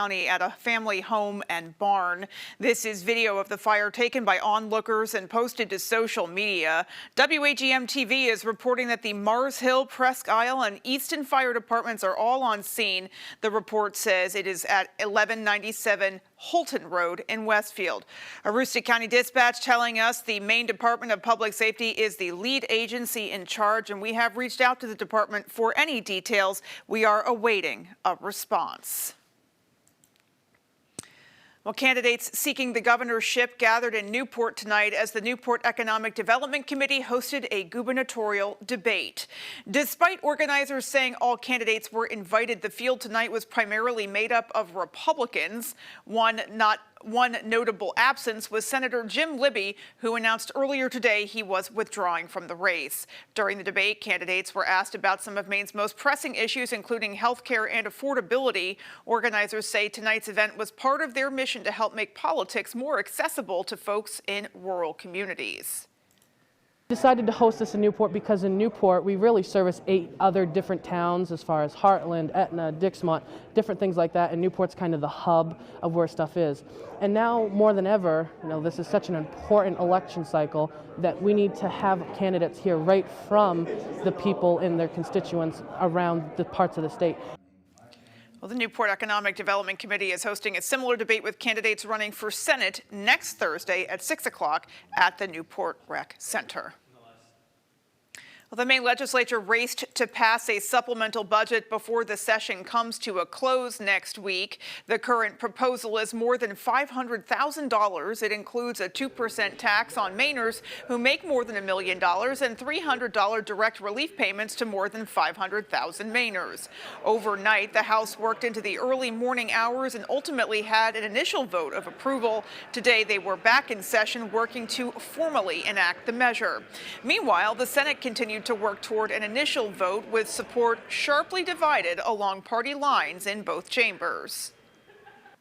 at a family home and barn. This is video of the fire taken by onlookers and posted to social media. WAGM TV is reporting that the Mars Hill, Presque Isle, and Easton fire departments are all on scene. The report says it is at 1197 Holton Road in Westfield. Aroostook County Dispatch telling us the Maine Department of Public Safety is the lead agency in charge, and we have reached out to the department for any details. We are awaiting a response. Well, candidates seeking the governorship gathered in Newport tonight as the Newport Economic Development Committee hosted a gubernatorial debate. Despite organizers saying all candidates were invited, the field tonight was primarily made up of Republicans. One notable absence was Senator Jim Libby, who announced earlier today he was withdrawing from the race. During the debate, candidates were asked about some of Maine's most pressing issues, including health care and affordability. Organizers say tonight's event was part of their mission to help make politics more accessible to folks in rural communities. Decided to host this in Newport because in Newport we really service 8 other different towns as far as Heartland, Etna, Dixmont, different things like that, and Newport's kind of the hub of where stuff is. And now more than ever, this is such an important election cycle that we need to have candidates here right from the people in their constituents around the parts of the state. Well, the Newport Economic Development Committee is hosting a similar debate with candidates running for Senate next Thursday at 6 o'clock at the Newport Rec Center. Well, the Maine legislature raced to pass a supplemental budget before the session comes to a close next week. The current proposal is more than $500,000. It includes a 2% tax on Mainers who make more than $1 million and $300 direct relief payments to more than 500,000 Mainers. Overnight, the House worked into the early morning hours and ultimately had an initial vote of approval. Today, they were back in session working to formally enact the measure. Meanwhile, the Senate continued to work toward an initial vote with support sharply divided along party lines in both chambers.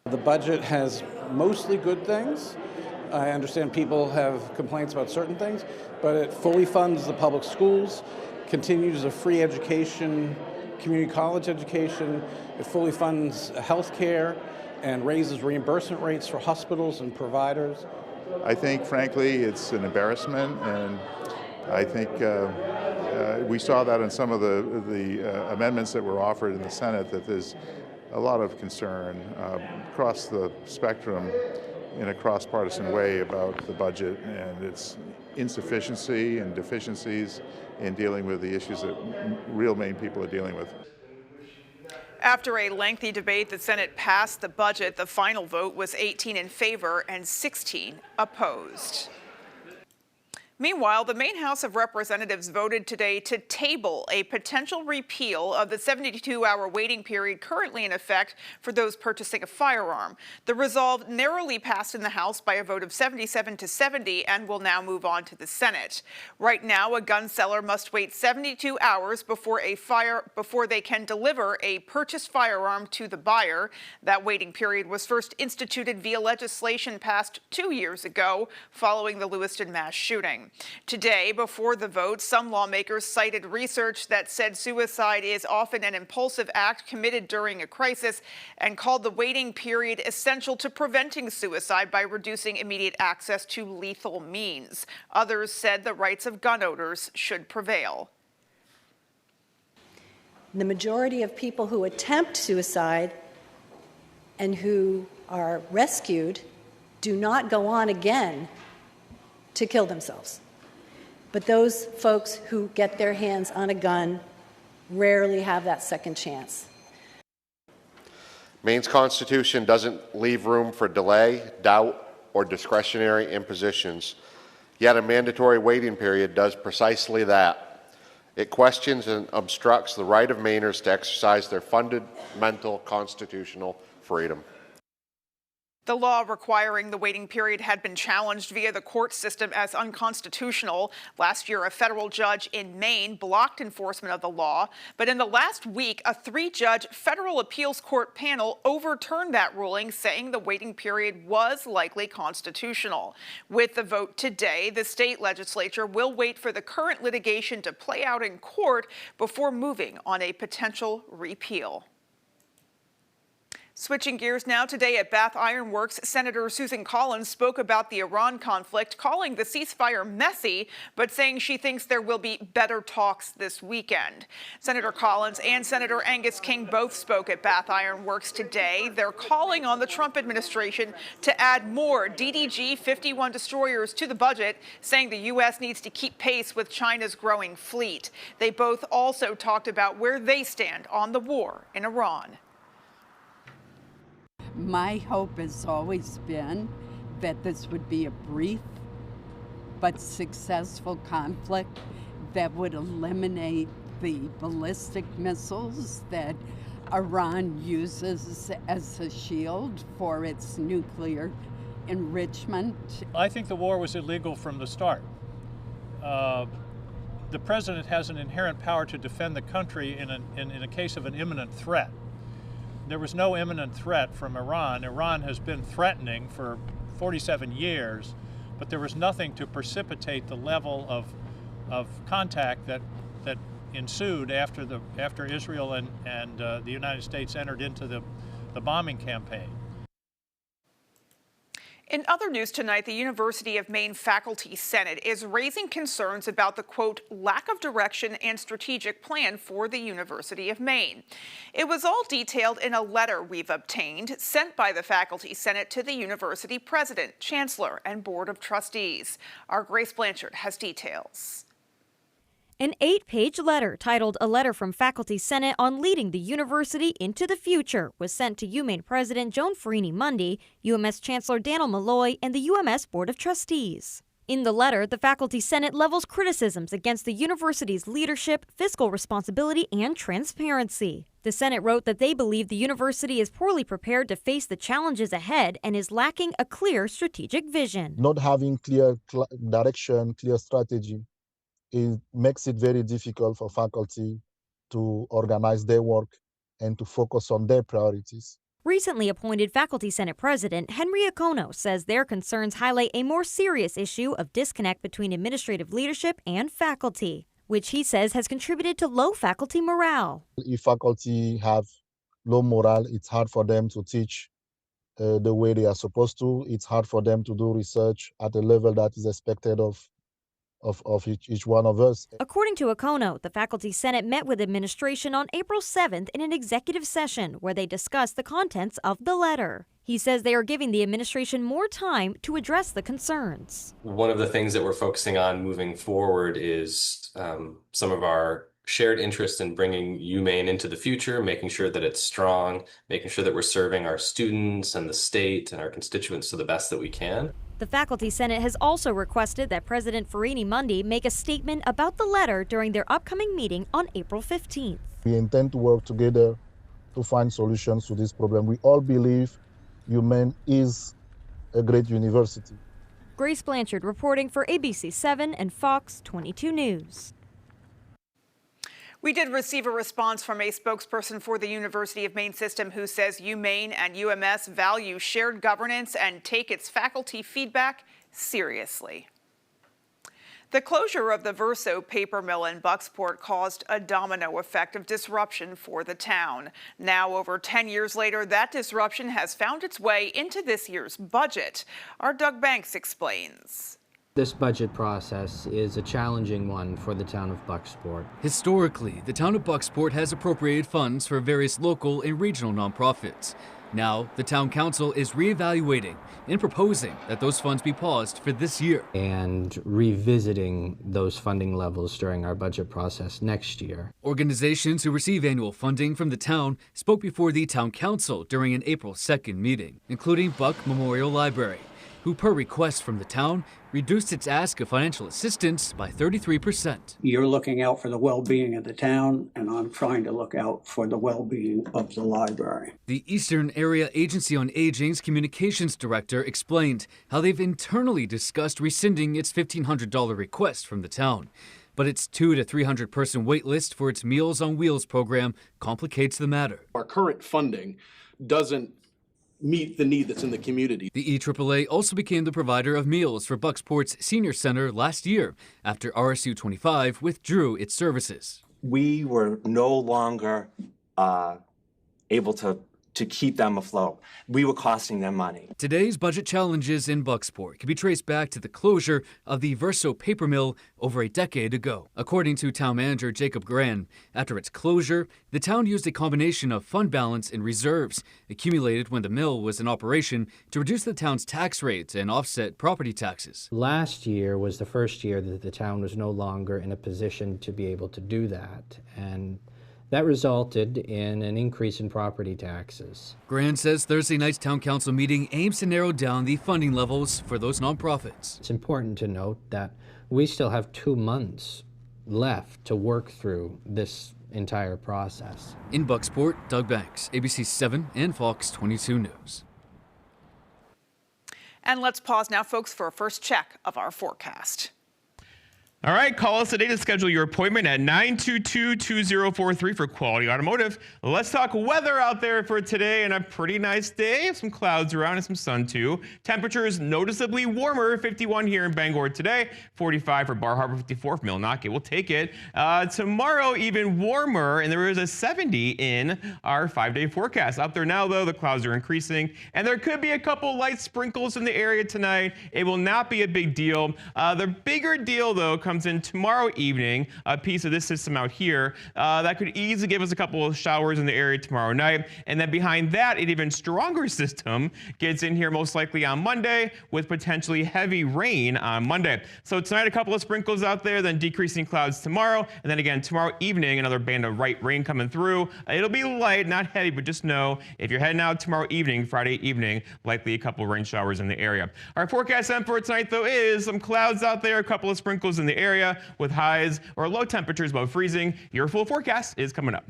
The budget has mostly good things. I understand people have complaints about certain things, but it fully funds the public schools, continues a free education, community college education. It fully funds health care and raises reimbursement rates for hospitals and providers. I think, frankly, it's an embarrassment, and I think we saw that in some of the amendments that were offered in the Senate, that there's a lot of concern across the spectrum in a cross-partisan way about the budget and its insufficiency and deficiencies in dealing with the issues that real Maine people are dealing with. After a lengthy debate, the Senate passed the budget. The final vote was 18 in favor and 16 opposed. Meanwhile, the Maine House of Representatives voted today to table a potential repeal of the 72-hour waiting period currently in effect for those purchasing a firearm. The resolve narrowly passed in the House by a vote of 77 to 70 and will now move on to the Senate. Right now, a gun seller must wait 72 hours before they can deliver a purchased firearm to the buyer. That waiting period was first instituted via legislation passed 2 years ago following the Lewiston mass shooting. Today, before the vote, some lawmakers cited research that said suicide is often an impulsive act committed during a crisis and called the waiting period essential to preventing suicide by reducing immediate access to lethal means. Others said the rights of gun owners should prevail. The majority of people who attempt suicide and who are rescued do not go on again to kill themselves. But those folks who get their hands on a gun rarely have that second chance. Maine's Constitution doesn't leave room for delay, doubt, or discretionary impositions, yet a mandatory waiting period does precisely that. It questions and obstructs the right of Mainers to exercise their fundamental constitutional freedom. The law requiring the waiting period had been challenged via the court system as unconstitutional. Last year, a federal judge in Maine blocked enforcement of the law. But in the last week, a 3-judge federal appeals court panel overturned that ruling, saying the waiting period was likely constitutional. With the vote today, the state legislature will wait for the current litigation to play out in court before moving on a potential repeal. Switching gears now, today at Bath Iron Works, Senator Susan Collins spoke about the Iran conflict, calling the ceasefire messy, but saying she thinks there will be better talks this weekend. Senator Collins and Senator Angus King both spoke at Bath Iron Works today. They're calling on the Trump administration to add more DDG-51 destroyers to the budget, saying the U.S. needs to keep pace with China's growing fleet. They both also talked about where they stand on the war in Iran. My hope has always been that this would be a brief but successful conflict that would eliminate the ballistic missiles that Iran uses as a shield for its nuclear enrichment. I think the war was illegal from the start. The president has an inherent power to defend the country in a case of an imminent threat. There was no imminent threat from Iran. Iran has been threatening for 47 years, but there was nothing to precipitate the level of contact that ensued after Israel and the United States entered into the bombing campaign. In other news tonight, the University of Maine Faculty Senate is raising concerns about the, quote, lack of direction and strategic plan for the University of Maine. It was all detailed in a letter we've obtained, sent by the Faculty Senate to the university president, chancellor, and board of trustees. Our Grace Blanchard has details. An 8-page letter titled A Letter from Faculty Senate on Leading the University into the Future was sent to UMaine President Joan Farini Monday, UMS Chancellor Daniel Malloy, and the UMS Board of Trustees. In the letter, the Faculty Senate levels criticisms against the university's leadership, fiscal responsibility, and transparency. The Senate wrote that they believe the university is poorly prepared to face the challenges ahead and is lacking a clear strategic vision. Not having clear direction, clear strategy, it makes it very difficult for faculty to organize their work and to focus on their priorities. Recently appointed Faculty Senate President Henry Iacono says their concerns highlight a more serious issue of disconnect between administrative leadership and faculty, which he says has contributed to low faculty morale. If faculty have low morale, it's hard for them to teach the way they are supposed to. It's hard for them to do research at a level that is expected of each one of us. According to Iacono, the Faculty Senate met with administration on April 7th in an executive session where they discussed the contents of the letter. He says they are giving the administration more time to address the concerns. One of the things that we're focusing on moving forward is some of our shared interest in bringing UMaine into the future, making sure that it's strong, making sure that we're serving our students and the state and our constituents to the best that we can. The Faculty Senate has also requested that President Farini Monday make a statement about the letter during their upcoming meeting on April 15th. We intend to work together to find solutions to this problem. We all believe UMaine is a great university. Grace Blanchard reporting for ABC 7 and Fox 22 News. We did receive a response from a spokesperson for the University of Maine system who says UMaine and UMS value shared governance and take its faculty feedback seriously. The closure of the Verso paper mill in Bucksport caused a domino effect of disruption for the town. Now, over 10 years later, that disruption has found its way into this year's budget. Our Doug Banks explains. This budget process is a challenging one for the town of Bucksport. Historically, the town of Bucksport has appropriated funds for various local and regional nonprofits. Now, the town council is reevaluating and proposing that those funds be paused for this year. And revisiting those funding levels during our budget process next year. Organizations who receive annual funding from the town spoke before the town council during an April 2nd meeting, including Buck Memorial Library, who per request from the town reduced its ask of financial assistance by 33%. You're looking out for the well-being of the town, and I'm trying to look out for the well-being of the library. The Eastern Area Agency on Aging's communications director explained how they've internally discussed rescinding its $1,500 request from the town. But its 200 to 300 person wait list for its Meals on Wheels program complicates the matter. Our current funding doesn't meet the need that's in the community. The EAAA also became the provider of meals for Bucksport's Senior Center last year after RSU 25 withdrew its services. We were no longer able to to keep them afloat. We were costing them money. Today's budget challenges in Bucksport can be traced back to the closure of the Verso paper mill over a decade ago. According to town manager Jacob Gran, after its closure, the town used a combination of fund balance and reserves accumulated when the mill was in operation to reduce the town's tax rate and offset property taxes. Last year was the first year that the town was no longer in a position to be able to do that, and that resulted in an increase in property taxes. Gran says Thursday night's town council meeting aims to narrow down the funding levels for those nonprofits. It's important to note that we still have 2 months left to work through this entire process. In Bucksport, Doug Banks, ABC 7 and Fox 22 News. And let's pause now, folks, for a first check of our forecast. All right, call us today to schedule your appointment at 922-2043 for Quality Automotive. Let's talk weather out there for today, and a pretty nice day. Some clouds around and some sun too. Temperatures noticeably warmer, 51 here in Bangor today, 45 for Bar Harbor, 54 for Millinocket. We'll take it. Tomorrow even warmer, and there is a 70 in our 5-day forecast. Out there now though, the clouds are increasing, and there could be a couple light sprinkles in the area tonight. It will not be a big deal. The bigger deal though comes in tomorrow evening, a piece of this system out here that could easily give us a couple of showers in the area tomorrow night. And then behind that, an even stronger system gets in here most likely on Monday with potentially heavy rain on Monday. So tonight, a couple of sprinkles out there, then decreasing clouds tomorrow. And then again, tomorrow evening, another band of rain coming through. It'll be light, not heavy, but just know if you're heading out tomorrow evening, Friday evening, likely a couple of rain showers in the area. Our forecast then for tonight, though, is some clouds out there, a couple of sprinkles in the area with highs or low temperatures above freezing. Your full forecast is coming up.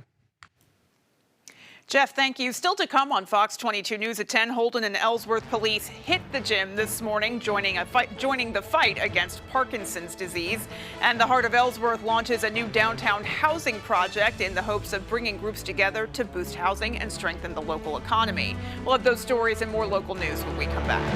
Jeff, thank you. Still to come on Fox 22 News at 10, Holden and Ellsworth police hit the gym this morning, joining the fight against Parkinson's disease. And the Heart of Ellsworth launches a new downtown housing project in the hopes of bringing groups together to boost housing and strengthen the local economy. We'll have those stories and more local news when we come back.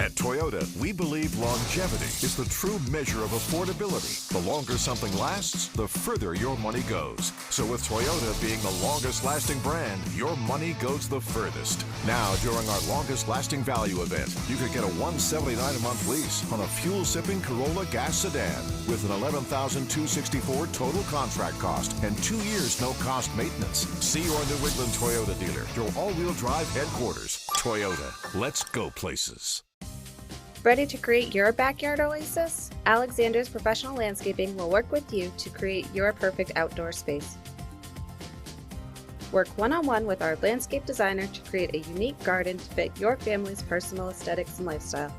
At Toyota, we believe longevity is the true measure of affordability. The longer something lasts, the further your money goes. So with Toyota being the longest lasting brand, your money goes the furthest. Now, during our longest lasting value event, you could get a $179 a month lease on a fuel-sipping Corolla gas sedan with an $11,264 total contract cost and 2 years no cost maintenance. See your New England Toyota dealer, your all-wheel drive headquarters. Toyota, let's go places. Ready to create your backyard oasis? Alexander's Professional Landscaping will work with you to create your perfect outdoor space. Work one-on-one with our landscape designer to create a unique garden to fit your family's personal aesthetics and lifestyle.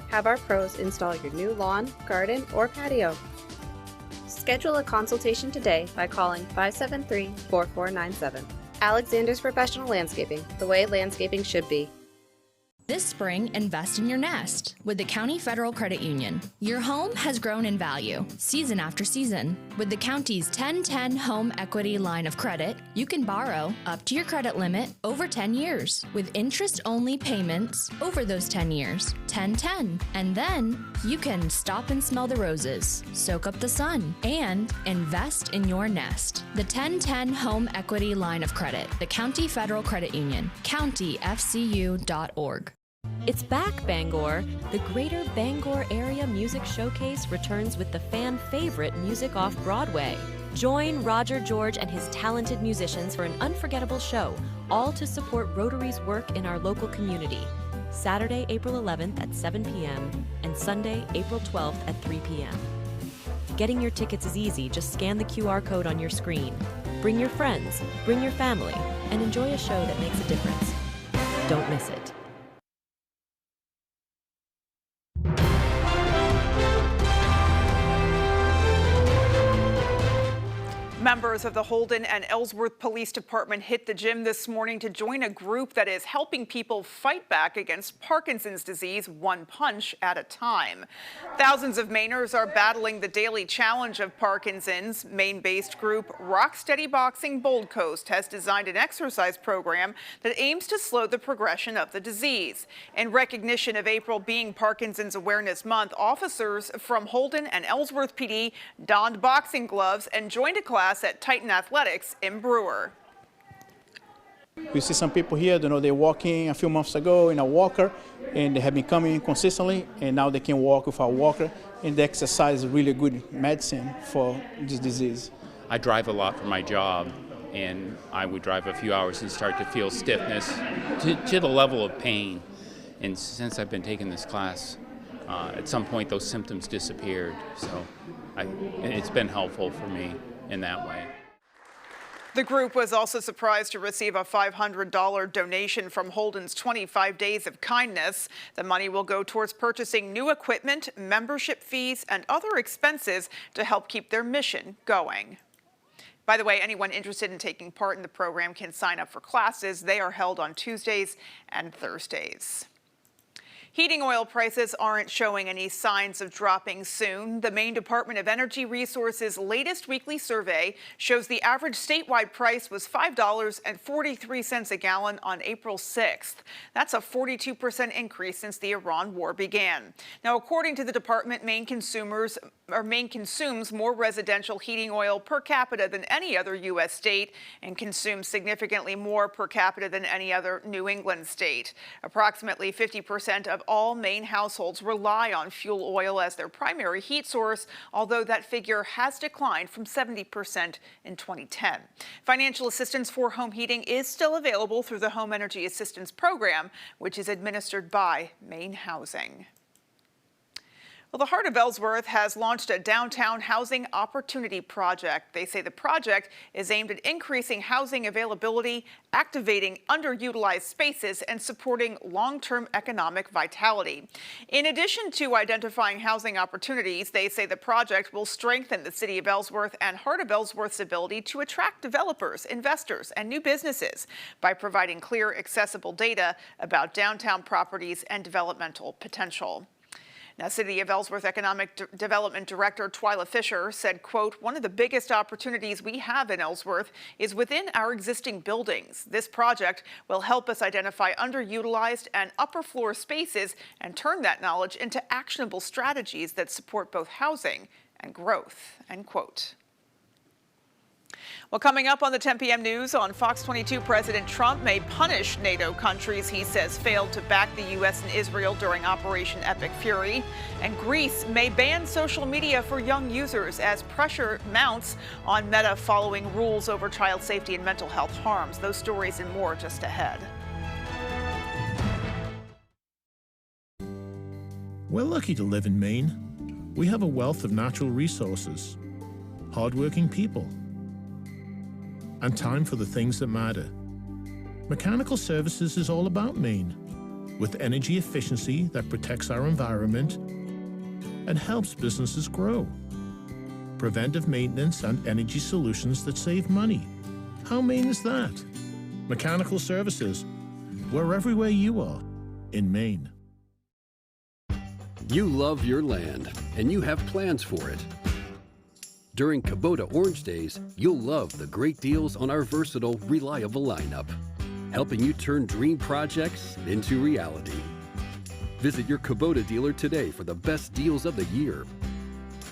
Have our pros install your new lawn, garden, or patio. Schedule a consultation today by calling 573-4497. Alexander's Professional Landscaping, the way landscaping should be. This spring, invest in your nest with the County Federal Credit Union. Your home has grown in value, season after season. With the county's 10-10 Home Equity Line of Credit, you can borrow up to your credit limit over 10 years, with interest-only payments over those 10 years, 10-10. And then you can stop and smell the roses, soak up the sun, and invest in your nest. The 10-10 Home Equity Line of Credit, the County Federal Credit Union, countyfcu.org. It's back, Bangor! The Greater Bangor Area Music Showcase returns with the fan favorite Music Off-Broadway. Join Roger George and his talented musicians for an unforgettable show, all to support Rotary's work in our local community. Saturday, April 11th at 7 p.m. and Sunday, April 12th at 3 p.m. Getting your tickets is easy. Just scan the QR code on your screen. Bring your friends, bring your family, and enjoy a show that makes a difference. Don't miss it. Members of the Holden and Ellsworth Police Department hit the gym this morning to join a group that is helping people fight back against Parkinson's disease one punch at a time. Thousands of Mainers are battling the daily challenge of Parkinson's. Maine-based group Rocksteady Boxing Bold Coast has designed an exercise program that aims to slow the progression of the disease. In recognition of April being Parkinson's Awareness Month, officers from Holden and Ellsworth PD donned boxing gloves and joined a class at Titan Athletics in Brewer. We see some people here, they walked in a few months ago in a walker, and they have been coming consistently, and now they can walk with a walker, and the exercise is really good medicine for this disease. I drive a lot for my job, and I would drive a few hours and start to feel stiffness to the level of pain. And since I've been taking this class, at some point those symptoms disappeared. So it's been helpful for me in that way. The group was also surprised to receive a $500 donation from Holden's 25 Days of Kindness. The money will go towards purchasing new equipment, membership fees, and other expenses to help keep their mission going. By the way, anyone interested in taking part in the program can sign up for classes. They are held on Tuesdays and Thursdays. Heating oil prices aren't showing any signs of dropping soon. The Maine Department of Energy Resources' latest weekly survey shows the average statewide price was $5.43 a gallon on April 6th. That's a 42% increase since the Iran war began. Now, according to the department, Maine consumes more residential heating oil per capita than any other U.S. state and consumes significantly more per capita than any other New England state. Approximately 50% of all Maine households rely on fuel oil as their primary heat source, although that figure has declined from 70% in 2010. Financial assistance for home heating is still available through the Home Energy Assistance Program, which is administered by Maine Housing. Well, the Heart of Ellsworth has launched a downtown housing opportunity project. They say the project is aimed at increasing housing availability, activating underutilized spaces, and supporting long-term economic vitality. In addition to identifying housing opportunities, they say the project will strengthen the City of Ellsworth and Heart of Ellsworth's ability to attract developers, investors, and new businesses by providing clear, accessible data about downtown properties and developmental potential. Now, City of Ellsworth Economic Development Director Twyla Fisher said, quote, "One of the biggest opportunities we have in Ellsworth is within our existing buildings. This project will help us identify underutilized and upper floor spaces and turn that knowledge into actionable strategies that support both housing and growth," end quote. Well, coming up on the 10 p.m. news on Fox 22, President Trump may punish NATO countries he says failed to back the U.S. and Israel during Operation Epic Fury. And Greece may ban social media for young users as pressure mounts on Meta following rules over child safety and mental health harms. Those stories and more just ahead. We're lucky to live in Maine. We have a wealth of natural resources, hardworking people, and time for the things that matter. Mechanical Services is all about Maine, with energy efficiency that protects our environment and helps businesses grow. Preventive maintenance and energy solutions that save money. How Maine is that? Mechanical Services. We're everywhere you are in Maine. You love your land, and you have plans for it. During Kubota Orange Days, you'll love the great deals on our versatile, reliable lineup, helping you turn dream projects into reality. Visit your Kubota dealer today for the best deals of the year.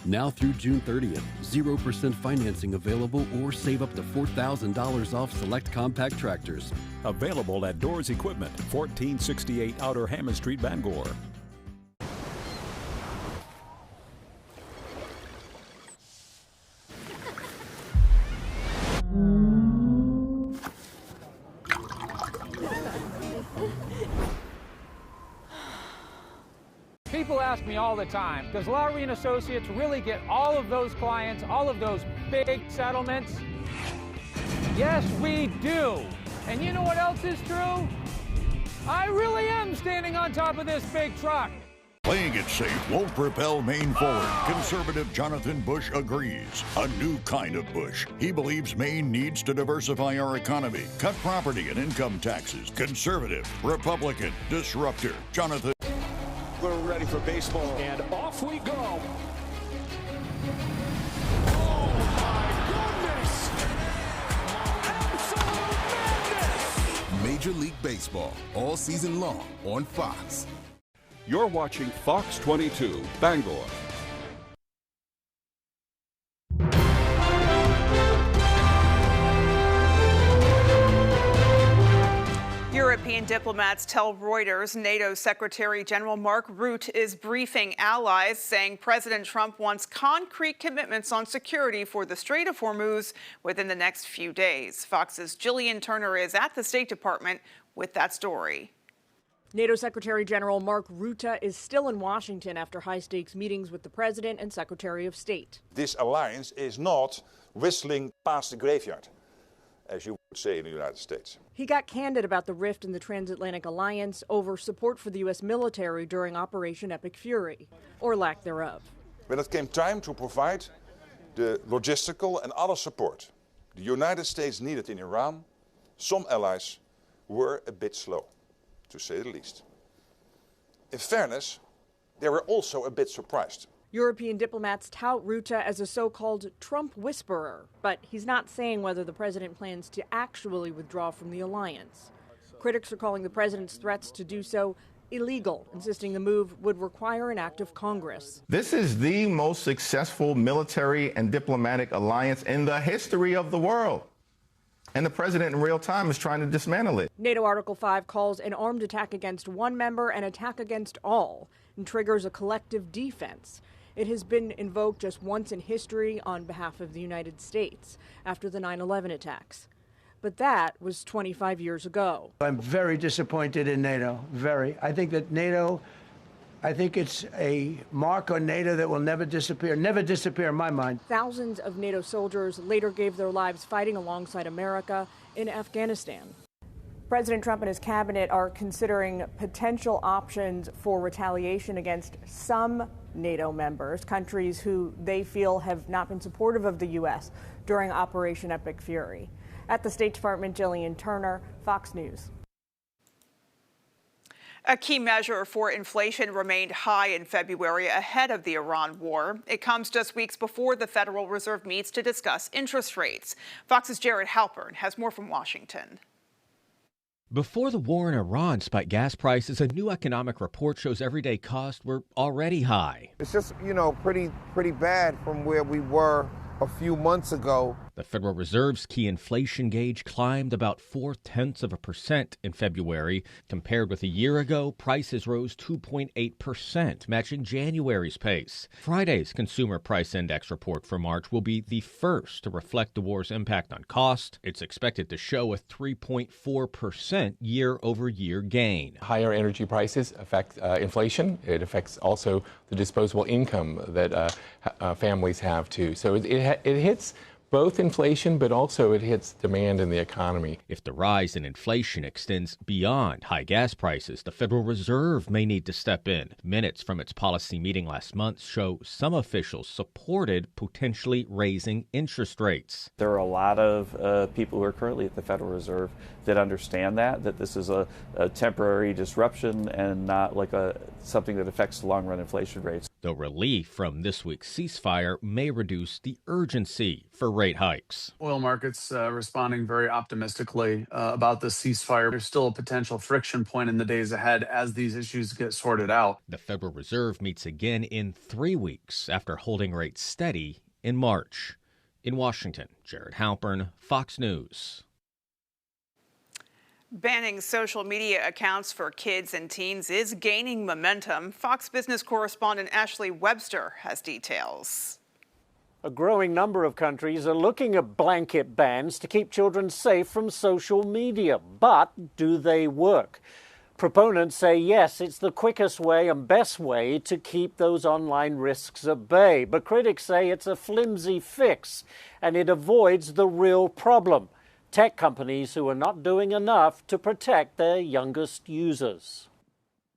Now through June 30th, 0% financing available or save up to $4,000 off select compact tractors. Available at Doors Equipment, 1468 Outer Hammond Street, Bangor. People ask me all the time, does Lowry & Associates really get all of those clients, all of those big settlements? Yes, we do. And you know what else is true? I really am standing on top of this big truck. Playing it safe won't propel Maine forward. Conservative Jonathan Bush agrees. A new kind of Bush. He believes Maine needs to diversify our economy, cut property and income taxes. Conservative, Republican, disruptor. Jonathan. We're ready for baseball, and off we go. Major League Baseball, all season long on Fox. You're watching Fox 22, Bangor. European diplomats tell Reuters NATO Secretary General Mark Rutte is briefing allies, saying President Trump wants concrete commitments on security for the Strait of Hormuz within the next few days. Fox's Jillian Turner is at the State Department with that story. NATO Secretary General Mark Rutte is still in Washington after high-stakes meetings with the President and Secretary of State. This alliance is not whistling past the graveyard, as you would say in the United States. He got candid about the rift in the transatlantic alliance over support for the U.S. military during Operation Epic Fury, or lack thereof. When it came time to provide the logistical and other support the United States needed in Iran, some allies were a bit slow, to say the least. In fairness, they were also a bit surprised. European diplomats tout Rutte as a so-called Trump whisperer, but he's not saying whether the president plans to actually withdraw from the alliance. Critics are calling the president's threats to do so illegal, insisting the move would require an act of Congress. This is the most successful military and diplomatic alliance in the history of the world. And the president in real time is trying to dismantle it. NATO Article 5 calls an armed attack against one member an attack against all and triggers a collective defense. It has been invoked just once in history on behalf of the United States after the 9/11 attacks. But that was 25 years ago. I'm very disappointed in NATO, very. I think it's a mark on NATO that will never disappear in my mind. Thousands of NATO soldiers later gave their lives fighting alongside America in Afghanistan. President Trump and his cabinet are considering potential options for retaliation against some NATO members, countries who they feel have not been supportive of the U.S. during Operation Epic Fury. At the State Department, Jillian Turner, Fox News. A key measure for inflation remained high in February ahead of the Iran war. It comes just weeks before the Federal Reserve meets to discuss interest rates. Fox's Jared Halpern has more from Washington. Before the war in Iran spiked gas prices, a new economic report shows everyday costs were already high. It's just, pretty bad from where we were a few months ago. The Federal Reserve's key inflation gauge climbed about 0.4% in February. Compared with a year ago, prices rose 2.8%, matching January's pace. Friday's Consumer Price Index report for March will be the first to reflect the war's impact on cost. It's expected to show a 3.4% year-over-year gain. Higher energy prices affect inflation. It affects also the disposable income that families have, too. So it hits both inflation, but also it hits demand in the economy. If the rise in inflation extends beyond high gas prices, the Federal Reserve may need to step in. Minutes from its policy meeting last month show some officials supported potentially raising interest rates. There are a lot of people who are currently at the Federal Reserve that understand that this is a temporary disruption and not like something that affects the long-run inflation rates. Though relief from this week's ceasefire may reduce the urgency for rate hikes. Oil markets responding very optimistically about the ceasefire. There's still a potential friction point in the days ahead as these issues get sorted out. The Federal Reserve meets again in 3 weeks after holding rates steady in March. In Washington, Jared Halpern, Fox News. Banning social media accounts for kids and teens is gaining momentum. Fox Business correspondent Ashley Webster has details. A growing number of countries are looking at blanket bans to keep children safe from social media. But do they work? Proponents say yes, it's the quickest way and best way to keep those online risks at bay. But critics say it's a flimsy fix and it avoids the real problem: tech companies who are not doing enough to protect their youngest users.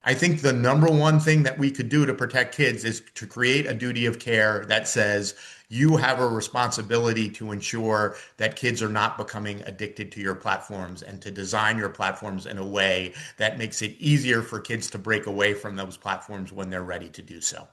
I think the number one thing that we could do to protect kids is to create a duty of care that says you have a responsibility to ensure that kids are not becoming addicted to your platforms and to design your platforms in a way that makes it easier for kids to break away from those platforms when they're ready to do so.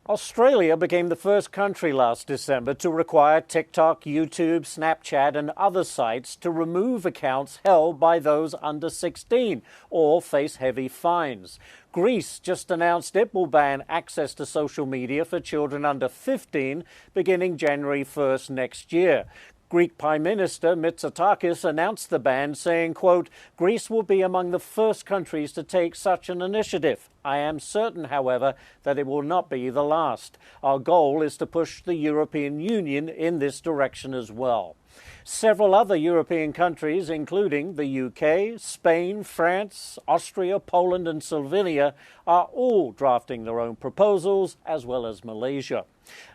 Australia became the first country last December to require TikTok, YouTube, Snapchat and other sites to remove accounts held by those under 16 or face heavy fines. Greece just announced it will ban access to social media for children under 15 beginning January 1st next year. Greek Prime Minister Mitsotakis announced the ban, saying, quote, Greece will be among the first countries to take such an initiative. I am certain, however, that it will not be the last. Our goal is to push the European Union in this direction as well. Several other European countries, including the UK, Spain, France, Austria, Poland and Slovenia, are all drafting their own proposals, as well as Malaysia.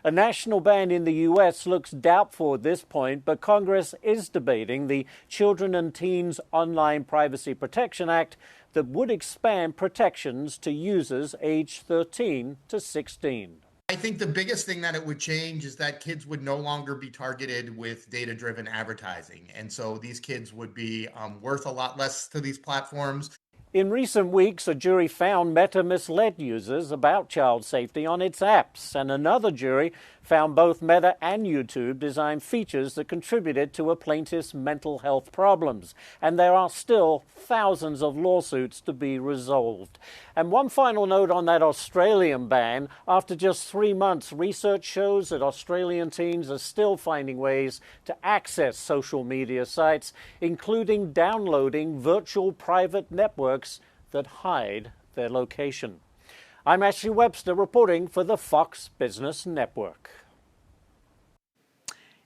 A national ban in the US looks doubtful at this point, but Congress is debating the Children and Teens Online Privacy Protection Act that would expand protections to users aged 13 to 16. I think the biggest thing that it would change is that kids would no longer be targeted with data-driven advertising. And so these kids would be worth a lot less to these platforms. In recent weeks, a jury found Meta misled users about child safety on its apps, and another jury found both Meta and YouTube designed features that contributed to a plaintiff's mental health problems. And there are still thousands of lawsuits to be resolved. And one final note on that Australian ban. After just 3 months, research shows that Australian teens are still finding ways to access social media sites, including downloading virtual private networks that hide their location. I'm Ashley Webster reporting for the Fox Business Network.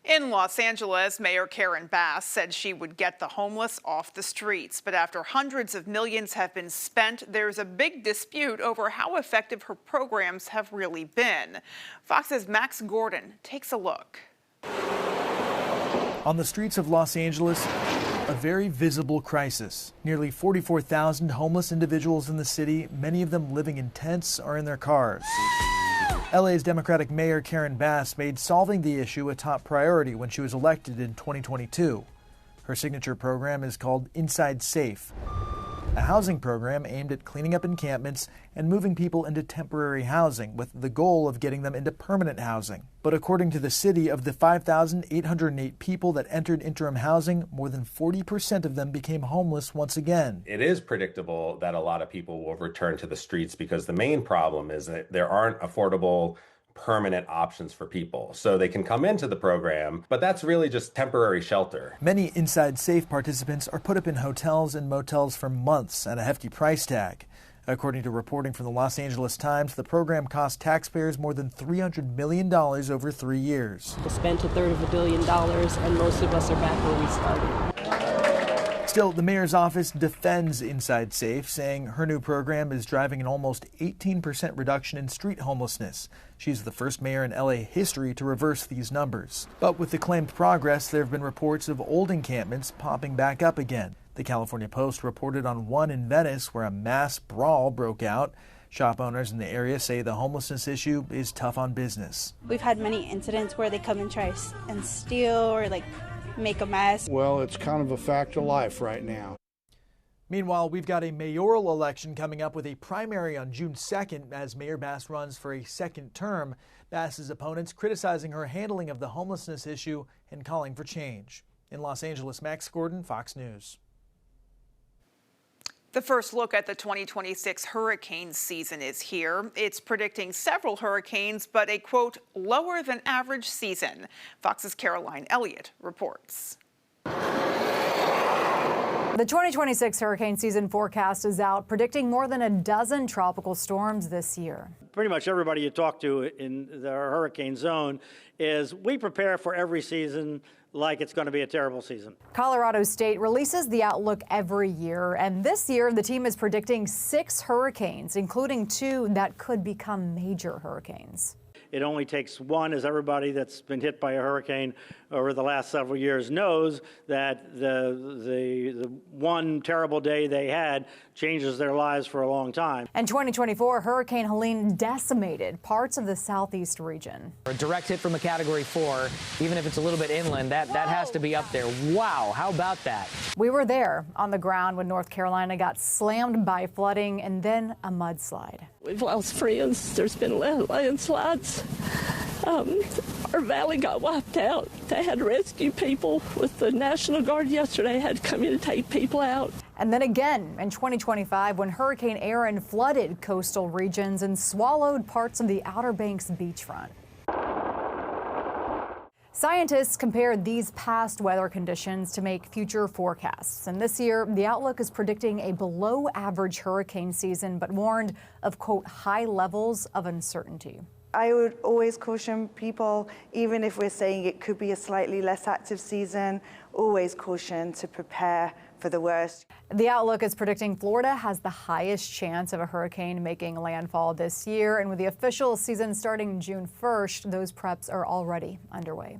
In Los Angeles, Mayor Karen Bass said she would get the homeless off the streets. But after hundreds of millions have been spent, there's a big dispute over how effective her programs have really been. Fox's Max Gordon takes a look. On the streets of Los Angeles, a very visible crisis. Nearly 44,000 homeless individuals in the city, many of them living in tents or in their cars. LA's Democratic Mayor Karen Bass made solving the issue a top priority when she was elected in 2022. Her signature program is called Inside Safe, a housing program aimed at cleaning up encampments and moving people into temporary housing with the goal of getting them into permanent housing. But according to the city, of the 5,808 people that entered interim housing, more than 40% of them became homeless once again. It is predictable that a lot of people will return to the streets because the main problem is that there aren't affordable permanent options for people. So they can come into the program, but that's really just temporary shelter. Many Inside Safe participants are put up in hotels and motels for months at a hefty price tag. According to reporting from the Los Angeles Times, the program cost taxpayers more than $300 million over 3 years. We spent $250 million, and most of us are back where we started. Still, the mayor's office defends Inside Safe, saying her new program is driving an almost 18% reduction in street homelessness. She's the first mayor in LA history to reverse these numbers. But with the claimed progress, there have been reports of old encampments popping back up again. The California Post reported on one in Venice where a mass brawl broke out. Shop owners in the area say the homelessness issue is tough on business. We've had many incidents where they come and try and steal or make a mess. Well, it's kind of a fact of life right now. Meanwhile, we've got a mayoral election coming up with a primary on June 2nd as Mayor Bass runs for a second term. Bass's opponents criticizing her handling of the homelessness issue and calling for change. In Los Angeles, Max Gordon, Fox News. The first look at the 2026 hurricane season is here. It's predicting several hurricanes, but a, quote, lower than average season. Fox's Caroline Elliott reports. The 2026 hurricane season forecast is out, predicting more than a dozen tropical storms this year. Pretty much everybody you talk to in the hurricane zone is we prepare for every season like it's going to be a terrible season. Colorado State releases the outlook every year, and this year the team is predicting 6 hurricanes, including 2 that could become major hurricanes. It only takes one, as everybody that's been hit by a hurricane over the last several years knows, that the one terrible day they had changes their lives for a long time. In 2024, Hurricane Helene decimated parts of the southeast region. A direct hit from a Category 4, even if it's a little bit inland, that has to be up there. Wow, how about that? We were there on the ground when North Carolina got slammed by flooding and then a mudslide. We've lost friends. There's been landslides. Our valley got wiped out. They had to rescue people with the National Guard yesterday, had to come in and take people out. And then again in 2025 when Hurricane Aaron flooded coastal regions and swallowed parts of the Outer Banks beachfront. Scientists compared these past weather conditions to make future forecasts. And this year, the outlook is predicting a below-average hurricane season, but warned of, quote, high levels of uncertainty. I would always caution people, even if we're saying it could be a slightly less active season, always caution to prepare for the worst. The outlook is predicting Florida has the highest chance of a hurricane making landfall this year. And with the official season starting June 1st, those preps are already underway.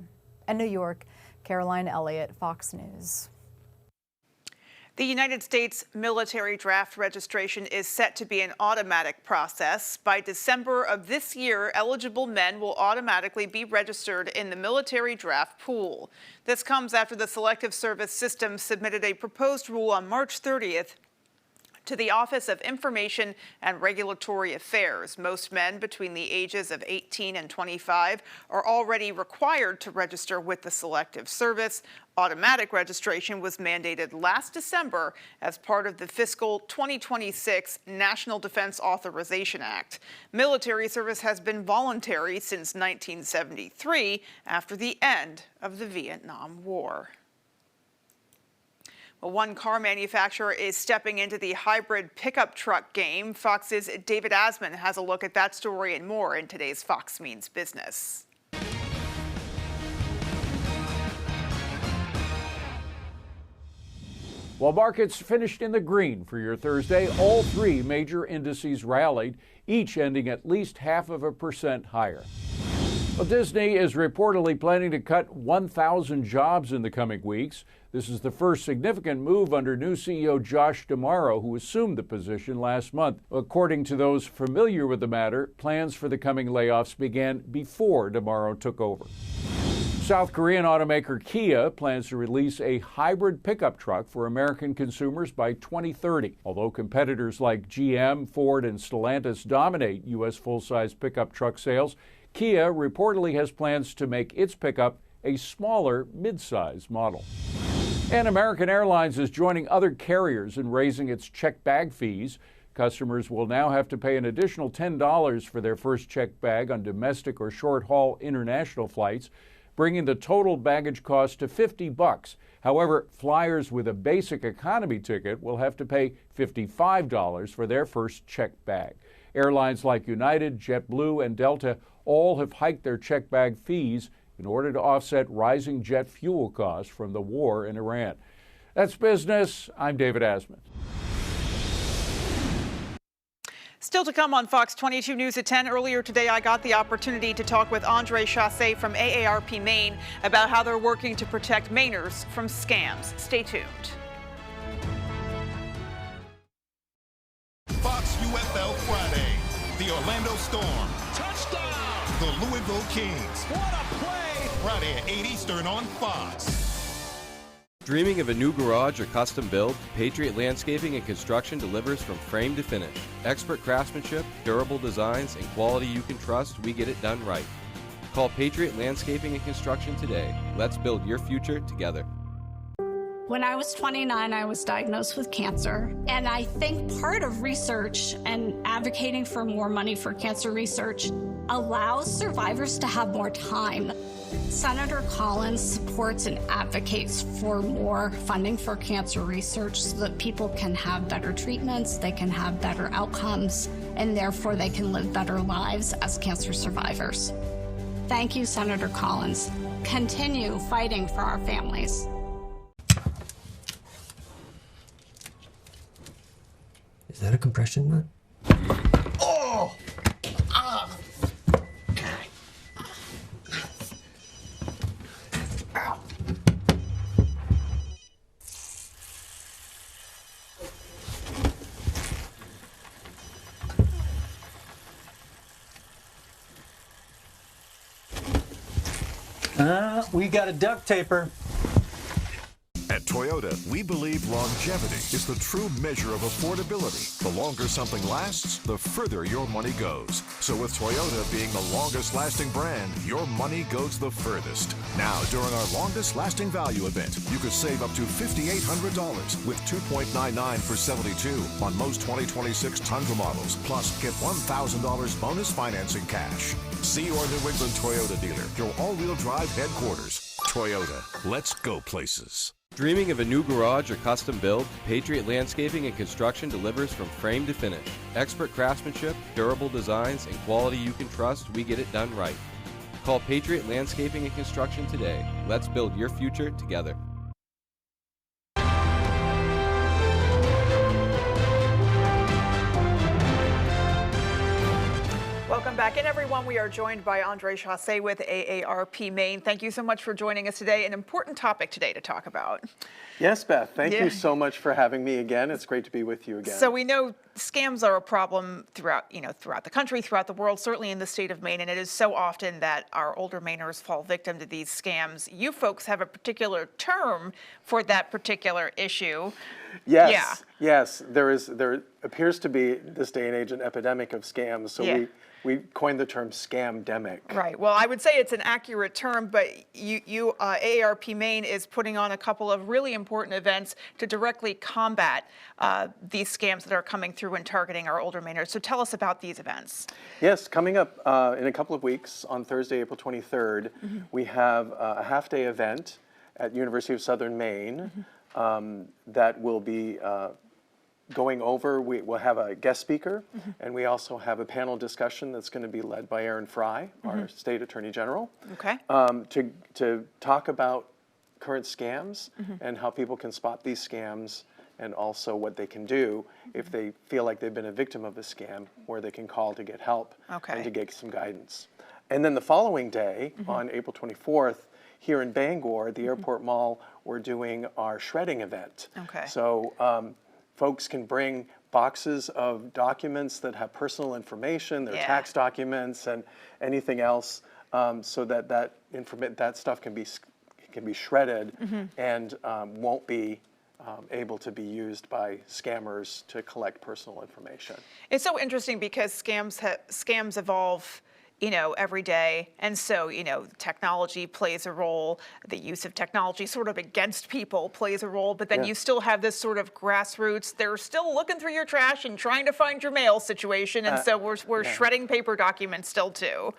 In New York, Caroline Elliott, Fox News. The United States military draft registration is set to be an automatic process. By December of this year, eligible men will automatically be registered in the military draft pool. This comes after the Selective Service System submitted a proposed rule on March 30th to the Office of Information and Regulatory Affairs. Most men between the ages of 18 and 25 are already required to register with the Selective Service. Automatic registration was mandated last December as part of the fiscal 2026 National Defense Authorization Act. Military service has been voluntary since 1973 after the end of the Vietnam War. Well, one car manufacturer is stepping into the hybrid pickup truck game. Fox's David Asman has a look at that story and more in today's Fox Means Business. While markets finished in the green for your Thursday, all three major indices rallied, each ending at least 0.5% higher. Well, Disney is reportedly planning to cut 1,000 jobs in the coming weeks. This is the first significant move under new CEO Josh D'Amaro, who assumed the position last month. According to those familiar with the matter, plans for the coming layoffs began before D'Amaro took over. South Korean automaker Kia plans to release a hybrid pickup truck for American consumers by 2030. Although competitors like GM, Ford, and Stellantis dominate U.S. full-size pickup truck sales, Kia reportedly has plans to make its pickup a smaller mid-size model. And American Airlines is joining other carriers in raising its checked bag fees. Customers will now have to pay an additional $10 for their first checked bag on domestic or short-haul international flights, bringing the total baggage cost to $50. However, flyers with a basic economy ticket will have to pay $55 for their first checked bag. Airlines like United, JetBlue, and Delta all have hiked their checked bag fees in order to offset rising jet fuel costs from the war in Iran. That's business. I'm David Asman. Still to come on Fox 22 News at 10. Earlier today, I got the opportunity to talk with Andre Chassé from AARP Maine about how they're working to protect Mainers from scams. Stay tuned. Fox UFL Friday. The Orlando Storm. Touchdown! The Louisville Kings. What a play! Friday at 8 Eastern on Fox. Dreaming of a new garage or custom build? Patriot Landscaping and Construction delivers from frame to finish. Expert craftsmanship, durable designs, and quality you can trust, we get it done right. Call Patriot Landscaping and Construction today. Let's build your future together. When I was 29, I was diagnosed with cancer. And I think part of research and advocating for more money for cancer research allows survivors to have more time. Senator Collins supports and advocates for more funding for cancer research so that people can have better treatments, they can have better outcomes, and therefore they can live better lives as cancer survivors. Thank you, Senator Collins. Continue fighting for our families. Is that a compression nut? Oh! Ah! Ow. We got a duct taper. At Toyota, we believe longevity is the true measure of affordability. The longer something lasts, the further your money goes. So with Toyota being the longest lasting brand, your money goes the furthest. Now, during our longest lasting value event, you could save up to $5,800 with 2.99 for 72 on most 2026 Tundra models. Plus, get $1,000 bonus financing cash. See your New England Toyota dealer, your all-wheel drive headquarters. Toyota, let's go places. Dreaming of a new garage or custom build? Patriot Landscaping and Construction delivers from frame to finish. Expert craftsmanship, durable designs, and quality you can trust, we get it done right. Call Patriot Landscaping and Construction today. Let's build your future together. Welcome back in, everyone. We are joined by Andre Chassé with AARP Maine. Thank you so much for joining us today. An important topic today to talk about. Yes, Beth. Thank you so much for having me again. It's great to be with you again. So we know scams are a problem throughout the country, throughout the world, certainly in the state of Maine, and it is so often that our older Mainers fall victim to these scams. You folks have a particular term for that particular issue. Yes. Yes. There appears to be this day and age an epidemic of scams. So we coined the term scamdemic. Right. Well, I would say it's an accurate term, but AARP Maine is putting on a couple of really important events to directly combat these scams that are coming through and targeting our older Mainers. So tell us about these events. Yes, coming up in a couple of weeks on Thursday, April 23rd, we have a half-day event at University of Southern Maine that will be going over. We'll have a guest speaker, and we also have a panel discussion that's going to be led by Aaron Fry, our State Attorney General, to talk about current scams and how people can spot these scams, and also what they can do if they feel like they've been a victim of a scam, where they can call to get help and to get some guidance. And then the following day, on April 24th, here in Bangor, at the Airport Mall, we're doing our shredding event. So folks can bring boxes of documents that have personal information, their tax documents, and anything else, so that stuff can be shredded and won't be able to be used by scammers to collect personal information. It's so interesting because scams evolve every day. And so, technology plays a role. The use of technology sort of against people plays a role. But then you still have this sort of grassroots, they're still looking through your trash and trying to find your mail situation. And so we're shredding paper documents still too.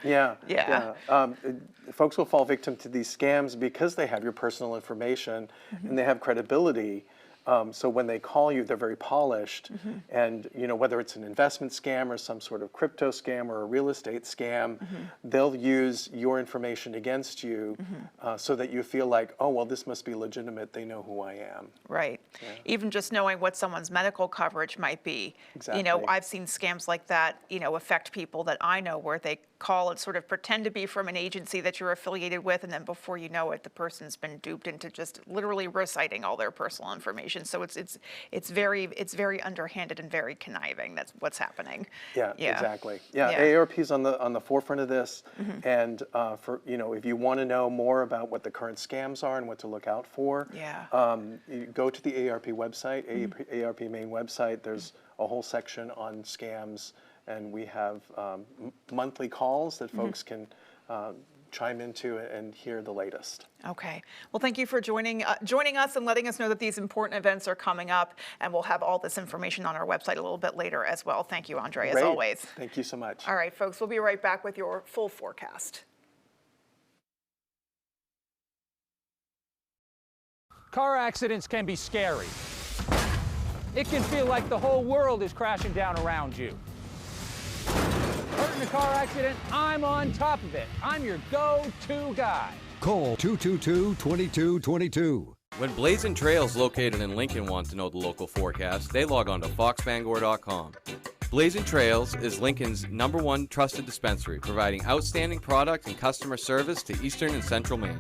Folks will fall victim to these scams because they have your personal information and they have credibility. So when they call you, they're very polished, and whether it's an investment scam or some sort of crypto scam or a real estate scam, they'll use your information against you so that you feel like, oh, well, this must be legitimate. They know who I am. Right. Even just knowing what someone's medical coverage might be. Exactly. I've seen scams like that, affect people that I know, where they call and sort of pretend to be from an agency that you're affiliated with, and then before you know it, the person's been duped into just literally reciting all their personal information. So it's very underhanded and very conniving. That's what's happening. Yeah. Exactly. AARP's on the forefront of this, and for if you want to know more about what the current scams are and what to look out for, you go to the AARP website, AARP Maine website. There's a whole section on scams. And we have monthly calls that folks can chime into and hear the latest. Okay. Well, thank you for joining us and letting us know that these important events are coming up. And we'll have all this information on our website a little bit later as well. Thank you, Andre, as always. Thank you so much. All right, folks, we'll be right back with your full forecast. Car accidents can be scary. It can feel like the whole world is crashing down around you. Hurt in a car accident, I'm on top of it. I'm your go-to guy. Call 222-2222. When Blazing Trails located in Lincoln want to know the local forecast, they log on to foxbangor.com. Blazing Trails is Lincoln's #1 trusted dispensary, providing outstanding product and customer service to Eastern and Central Maine.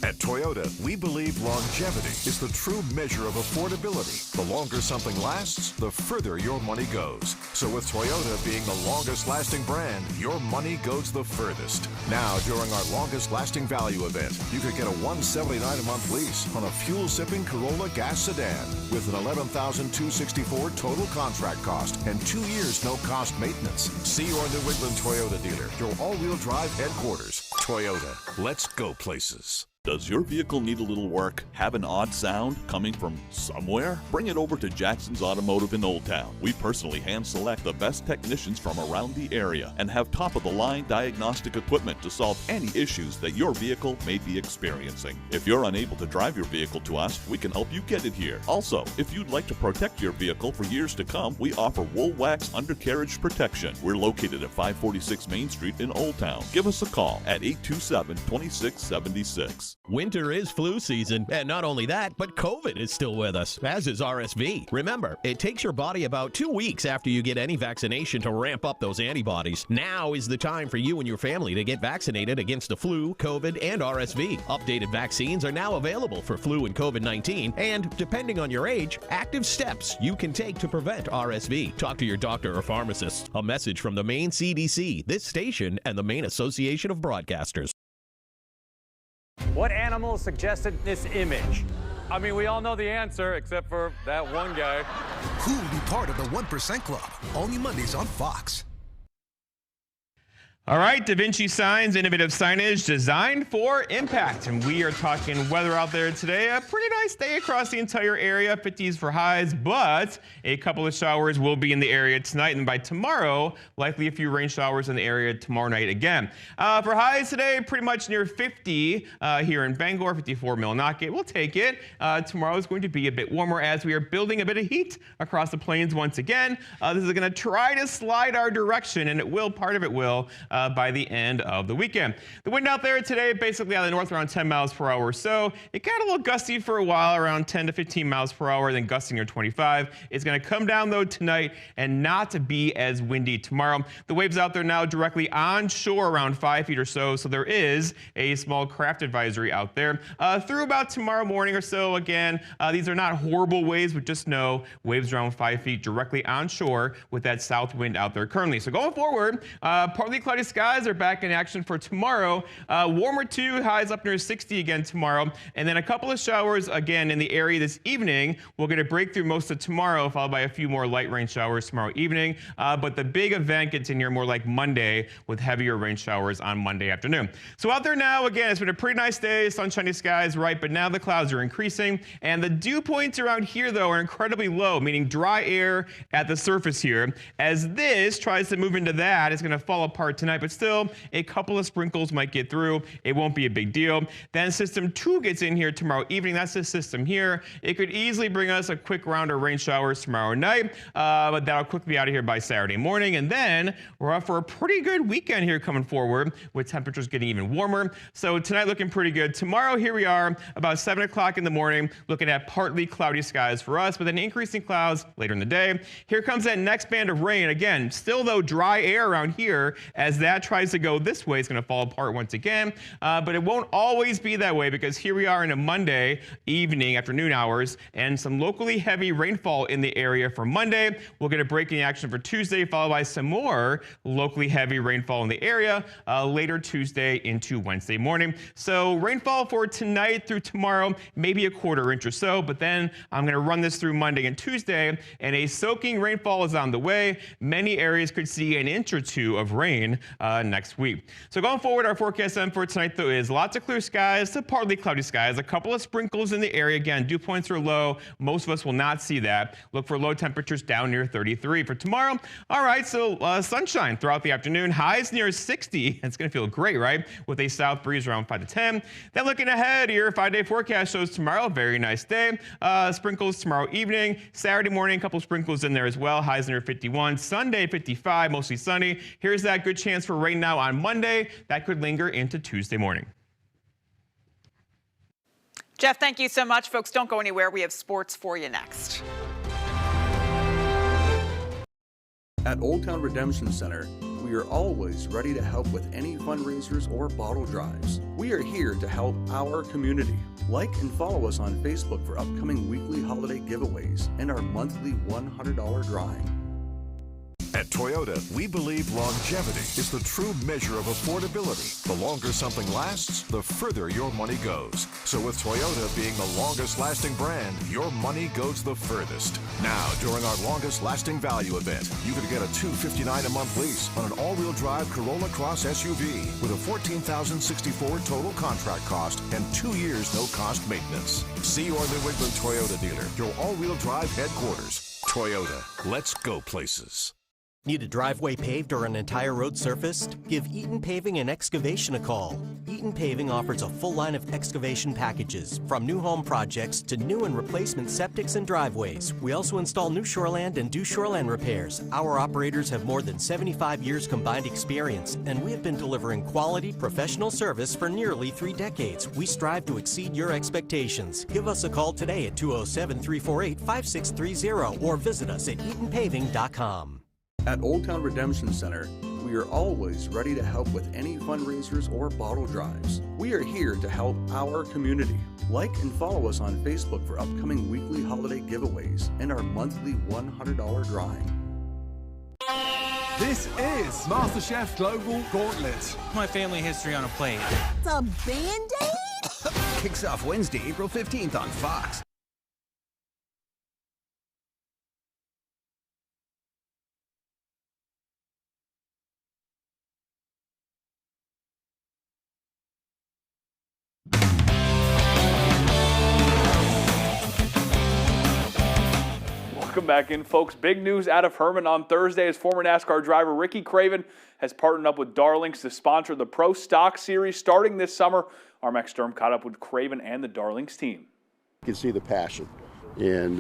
At At Toyota, we believe longevity is the true measure of affordability. The longer something lasts, the further your money goes. So with Toyota being the longest lasting brand, your money goes the furthest. Now, during our longest lasting value event, you could get a $179 a month lease on a fuel-sipping Corolla gas sedan with an $11,264 total contract cost and 2 years no cost maintenance. See your New England Toyota dealer, your all-wheel drive headquarters. Toyota, let's go places. Does your vehicle need a little work? Have an odd sound coming from somewhere? Bring it over to Jackson's Automotive in Old Town. We personally hand select the best technicians from around the area and have top-of-the-line diagnostic equipment to solve any issues that your vehicle may be experiencing. If you're unable to drive your vehicle to us, we can help you get it here. Also, if you'd like to protect your vehicle for years to come, we offer Wool Wax Undercarriage Protection. We're located at 546 Main Street in Old Town. Give us a call at 827-2676. Winter is flu season, and not only that, but COVID is still with us, as is RSV. Remember, it takes your body about 2 weeks after you get any vaccination to ramp up those antibodies. Now is the time for you and your family to get vaccinated against the flu, COVID, and RSV. Updated vaccines are now available for flu and COVID-19, and depending on your age, active steps you can take to prevent RSV. Talk to your doctor or pharmacist. A message from the Maine CDC, this station, and the Maine Association of Broadcasters. What animal suggested this image? I mean, we all know the answer, except for that one guy. Who will be part of the 1% Club? Only Mondays on Fox. All right, Da Vinci Signs, innovative signage designed for impact. And we are talking weather out there today. A pretty nice day across the entire area, 50s for highs, but a couple of showers will be in the area tonight. And by tomorrow, likely a few rain showers in the area tomorrow night again. For highs today, pretty much near 50 here in Bangor, 54 Millinocket. We'll take it. Tomorrow is going to be a bit warmer as we are building a bit of heat across the plains once again. This is going to try to slide our direction, and it will, part of it will, by the end of the weekend. The wind out there today, basically out of the north around 10 miles per hour or so. It got a little gusty for a while, around 10 to 15 miles per hour, then gusting near 25. It's going to come down though tonight and not to be as windy tomorrow. The waves out there now directly on shore around 5 feet or so, so there is a small craft advisory out there. Through about tomorrow morning or so, again, these are not horrible waves, but just know waves around 5 feet directly on shore with that south wind out there currently. So going forward, partly cloudy skies are back in action for tomorrow. Warmer too, highs up near 60 again tomorrow. And then a couple of showers again in the area this evening. We'll get a breakthrough most of tomorrow, followed by a few more light rain showers tomorrow evening. But the big event gets in here more like Monday with heavier rain showers on Monday afternoon. So out there now, again, it's been a pretty nice day, sunshiny skies, right? But now the clouds are increasing. And the dew points around here, though, are incredibly low, meaning dry air at the surface here. As this tries to move into that, it's going to fall apart tonight. But still, a couple of sprinkles might get through. It won't be a big deal. Then system 2 gets in here tomorrow evening. That's this system here. It could easily bring us a quick round of rain showers tomorrow night, but that'll quickly be out of here by Saturday morning. And then we're off for a pretty good weekend here coming forward with temperatures getting even warmer. So tonight looking pretty good. Tomorrow, here we are about 7 o'clock in the morning, looking at partly cloudy skies for us, but then increasing clouds later in the day. Here comes that next band of rain. Again, still though dry air around here. As that tries to go this way, it's going to fall apart once again. But it won't always be that way, because here we are in a Monday evening, afternoon hours, and some locally heavy rainfall in the area for Monday. We'll get a breaking action for Tuesday, followed by some more locally heavy rainfall in the area later Tuesday into Wednesday morning. So rainfall for tonight through tomorrow, maybe a quarter inch or so, but then I'm going to run this through Monday and Tuesday, and a soaking rainfall is on the way. Many areas could see an inch or two of rain next week. So going forward, our forecast then for tonight, though, is lots of clear skies to partly cloudy skies, a couple of sprinkles in the area. Again, dew points are low. Most of us will not see that. Look for low temperatures down near 33 for tomorrow. All right, so sunshine throughout the afternoon, highs near 60. It's going to feel great, right? With a south breeze around 5 to 10. Then looking ahead here, 5-day forecast shows tomorrow, very nice day. Sprinkles tomorrow evening. Saturday morning, a couple sprinkles in there as well. Highs near 51. Sunday, 55, mostly sunny. Here's that good chance for rain now on Monday. That could linger into Tuesday morning. Jeff, thank you so much. Folks, don't go anywhere. We have sports for you next. At Old Town Redemption Center, we are always ready to help with any fundraisers or bottle drives. We are here to help our community. Like and follow us on Facebook for upcoming weekly holiday giveaways and our monthly $100 drawing. At Toyota, we believe longevity is the true measure of affordability. The longer something lasts, the further your money goes. So with Toyota being the longest lasting brand, your money goes the furthest. Now, during our longest lasting value event, you could get a $259 a month lease on an all-wheel drive Corolla Cross SUV with a $14,064 total contract cost and 2 years no cost maintenance. See your New England Toyota dealer, your all-wheel drive headquarters. Toyota, let's go places. Need a driveway paved or an entire road surfaced? Give Eaton Paving and Excavation a call. Eaton Paving offers a full line of excavation packages, from new home projects to new and replacement septics and driveways. We also install new shoreland and do shoreland repairs. Our operators have more than 75 years combined experience, and we have been delivering quality, professional service for nearly 3 decades. We strive to exceed your expectations. Give us a call today at 207-348-5630 or visit us at EatonPaving.com. At Old Town Redemption Center, we are always ready to help with any fundraisers or bottle drives. We are here to help our community. Like and follow us on Facebook for upcoming weekly holiday giveaways and our monthly $100 drawing. This is MasterChef Global Gauntlet. My family history on a plate. It's a Band-Aid? Kicks off Wednesday, April 15th on Fox. Welcome back in, folks. Big news out of Herman on Thursday as former NASCAR driver Ricky Craven has partnered up with Darlings to sponsor the Pro Stock Series starting this summer. Our Max Sturm caught up with Craven and the Darlings team. You can see the passion, and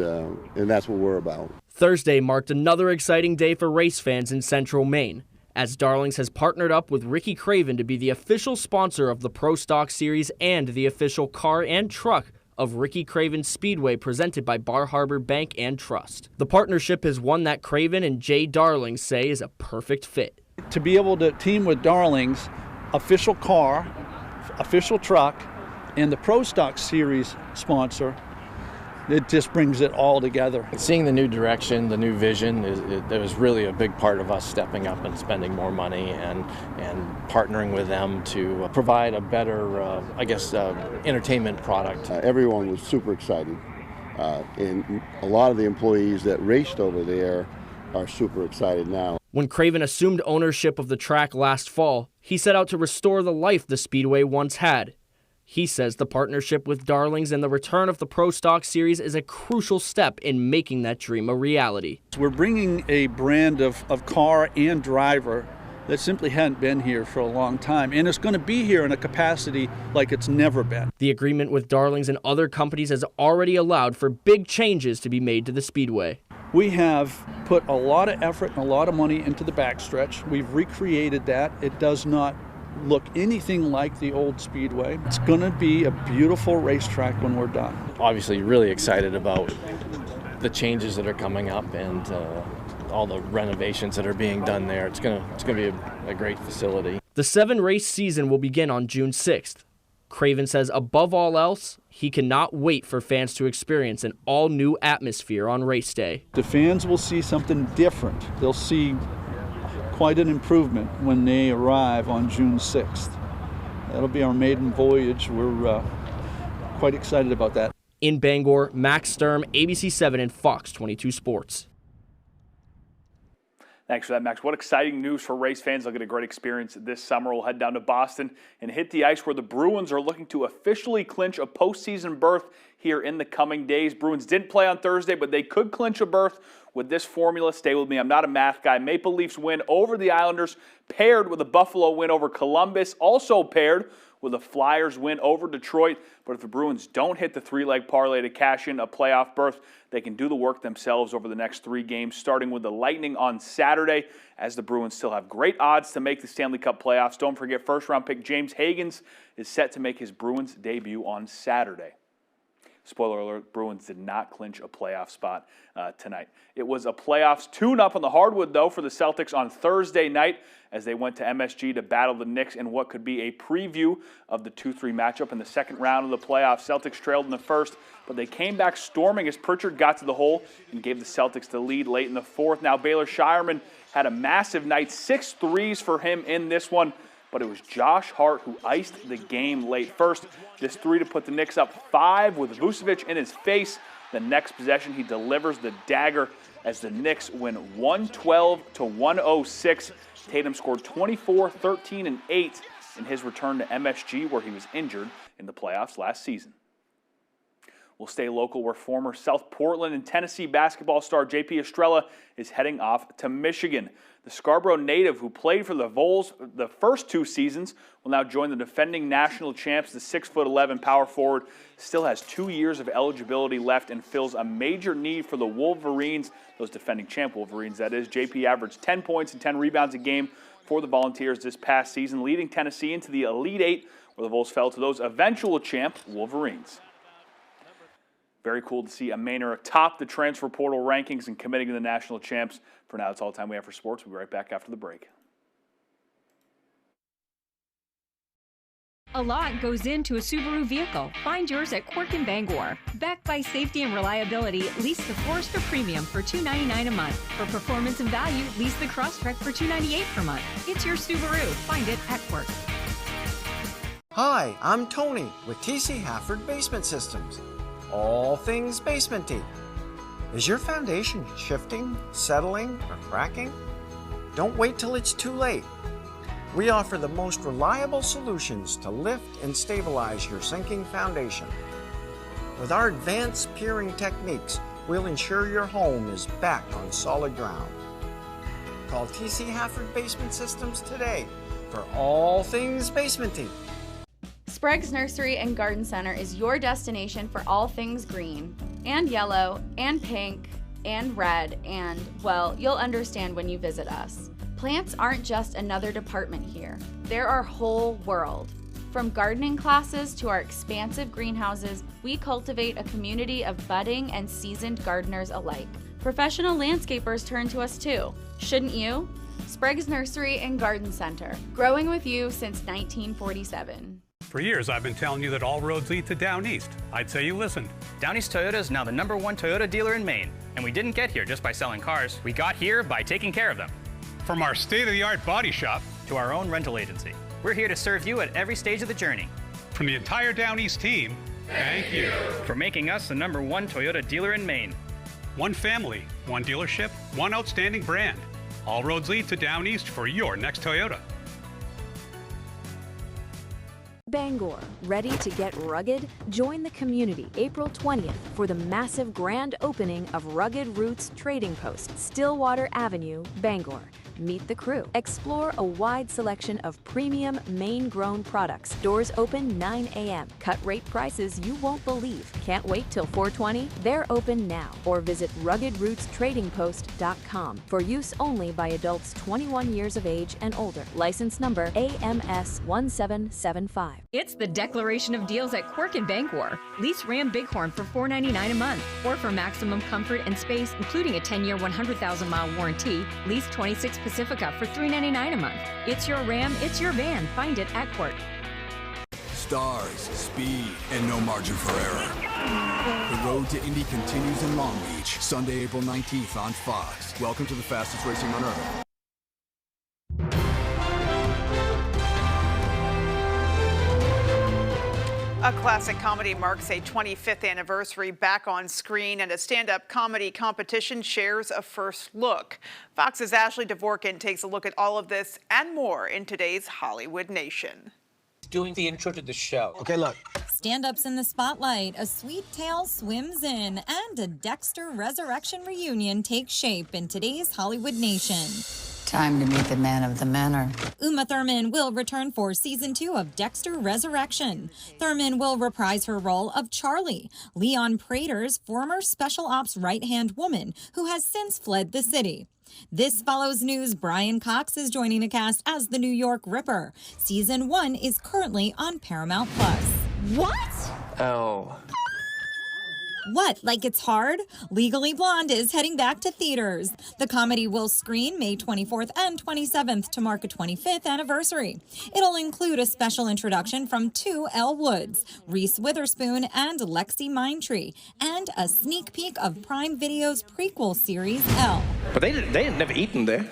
that's what we're about. Thursday marked another exciting day for race fans in Central Maine, as Darlings has partnered up with Ricky Craven to be the official sponsor of the Pro Stock Series and the official car and truck of Ricky Craven Speedway presented by Bar Harbor Bank and Trust. The partnership is one that Craven and Jay Darlings say is a perfect fit. To be able to team with Darlings, official car, official truck, and the Pro Stock Series sponsor, it just brings it all together. Seeing the new direction, the new vision, it was really a big part of us stepping up and spending more money and partnering with them to provide a better, entertainment product. Everyone was super excited, and a lot of the employees that raced over there are super excited now. When Craven assumed ownership of the track last fall, he set out to restore the life the Speedway once had. He says the partnership with Darlings and the return of the Pro Stock Series is a crucial step in making that dream a reality. We're bringing a brand of car and driver that simply hadn't been here for a long time, and it's going to be here in a capacity like it's never been. The agreement with Darlings and other companies has already allowed for big changes to be made to the Speedway. We have put a lot of effort and a lot of money into the backstretch. We've recreated that. It does not look anything like the old Speedway. It's going to be a beautiful racetrack when we're done. Obviously really excited about the changes that are coming up and all the renovations that are being done there. It's going to be a great facility. The 7-race season will begin on June 6th. Craven says above all else, he cannot wait for fans to experience an all-new atmosphere on race day. The fans will see something different. They'll see quite an improvement when they arrive on June 6th. That'll be our maiden voyage. We're quite excited about that. In Bangor, Max Sturm, ABC 7 and Fox 22 Sports. Thanks for that, Max. What exciting news for race fans. They'll get a great experience this summer. We'll head down to Boston and hit the ice where the Bruins are looking to officially clinch a postseason berth here in the coming days. Bruins didn't play on Thursday, but they could clinch a berth with this formula. Stay with me. I'm not a math guy. Maple Leafs win over the Islanders, paired with a Buffalo win over Columbus, also paired with a Flyers win over Detroit. But if the Bruins don't hit the 3-leg parlay to cash in a playoff berth, they can do the work themselves over the next 3 games, starting with the Lightning on Saturday, as the Bruins still have great odds to make the Stanley Cup playoffs. Don't forget, first-round pick James Higgins is set to make his Bruins debut on Saturday. Spoiler alert, Bruins did not clinch a playoff spot tonight. It was a playoffs tune-up on the hardwood, though, for the Celtics on Thursday night as they went to MSG to battle the Knicks in what could be a preview of the 2-3 matchup in the second round of the playoffs. Celtics trailed in the first, but they came back storming as Pritchard got to the hole and gave the Celtics the lead late in the fourth. Now Baylor Shireman had a massive night, 6 threes for him in this one, but it was Josh Hart who iced the game late. First, this three to put the Knicks up 5 with Vucevic in his face. The next possession, he delivers the dagger as the Knicks win 112-106. Tatum scored 24, 13, and 8 in his return to MSG, where he was injured in the playoffs last season. We'll stay local, where former South Portland and Tennessee basketball star J.P. Estrella is heading off to Michigan. The Scarborough native, who played for the Vols the first 2 seasons, will now join the defending national champs. The 6'11" power forward still has 2 years of eligibility left and fills a major need for the Wolverines, those defending champ Wolverines, that is. JP averaged 10 points and 10 rebounds a game for the Volunteers this past season, leading Tennessee into the Elite Eight, where the Vols fell to those eventual champ Wolverines. Very cool to see a Mainer atop the transfer portal rankings and committing to the national champs. For now, that's all the time we have for sports. We'll be right back after the break. A lot goes into a Subaru vehicle. Find yours at Quirk in Bangor. Backed by safety and reliability, lease the Forester Premium for $299 a month. For performance and value, lease the Crosstrek for $298 per month. It's your Subaru. Find it at Quirk. Hi, I'm Tony with TC Hafford Basement Systems. All things basementy. Is your foundation shifting, settling, or cracking? Don't wait till it's too late. We offer the most reliable solutions to lift and stabilize your sinking foundation. With our advanced piering techniques, we'll ensure your home is back on solid ground. Call TC Hafford Basement Systems today for all things basementy. Sprague's Nursery and Garden Center is your destination for all things green, and yellow, and pink, and red, and, well, you'll understand when you visit us. Plants aren't just another department here. They're our whole world. From gardening classes to our expansive greenhouses, we cultivate a community of budding and seasoned gardeners alike. Professional landscapers turn to us too. Shouldn't you? Sprague's Nursery and Garden Center, growing with you since 1947. For years, I've been telling you that all roads lead to Down East. I'd say you listened. Down East Toyota is now the #1 Toyota dealer in Maine. And we didn't get here just by selling cars. We got here by taking care of them. From our state-of-the-art body shop to our own rental agency, we're here to serve you at every stage of the journey. From the entire Down East team, thank you for making us the #1 Toyota dealer in Maine. One family, one dealership, one outstanding brand. All roads lead to Down East for your next Toyota. Bangor, ready to get rugged? Join the community April 20th for the massive grand opening of Rugged Roots Trading Post, Stillwater Avenue, Bangor. Meet the crew. Explore a wide selection of premium Maine-grown products. Doors open 9 a.m. Cut rate prices you won't believe. Can't wait till 4/20? They're open now. Or visit ruggedrootstradingpost.com. For use only by adults 21 years of age and older. License number AMS 1775. It's the declaration of deals at Quirk in Bangor. Lease Ram Bighorn for $499 a month. Or for maximum comfort and space, including a 10-year, 100,000-mile warranty, lease 26 Pacifica for $399 a month. It's your Ram, it's your van. Find it at Quirk. Stars, speed, and no margin for error. The road to Indy continues in Long Beach, Sunday, April 19th on Fox. Welcome to the fastest racing on Earth. A classic comedy marks a 25th anniversary back on screen, and a stand-up comedy competition shares a first look. Fox's Ashley Dvorkin takes a look at all of this and more in today's Hollywood Nation. Doing the intro to the show. Okay, look. Stand-ups in the spotlight, a sweet tale swims in, and a Dexter Resurrection reunion takes shape in today's Hollywood Nation. Time to meet the man of the manor. Uma Thurman will return for season 2 of Dexter Resurrection. Thurman will reprise her role of Charlie, Leon Prater's former special ops right-hand woman who has since fled the city. This follows news Brian Cox is joining the cast as the New York Ripper. Season 1 is currently on Paramount+. What? Oh. What, like it's hard? Legally Blonde is heading back to theaters. The comedy will screen May 24th and 27th to mark a 25th anniversary. It'll include a special introduction from two Elle Woods, Reese Witherspoon and Lexi Mindtree, and a sneak peek of Prime Video's prequel series, Elle. But they had never eaten there.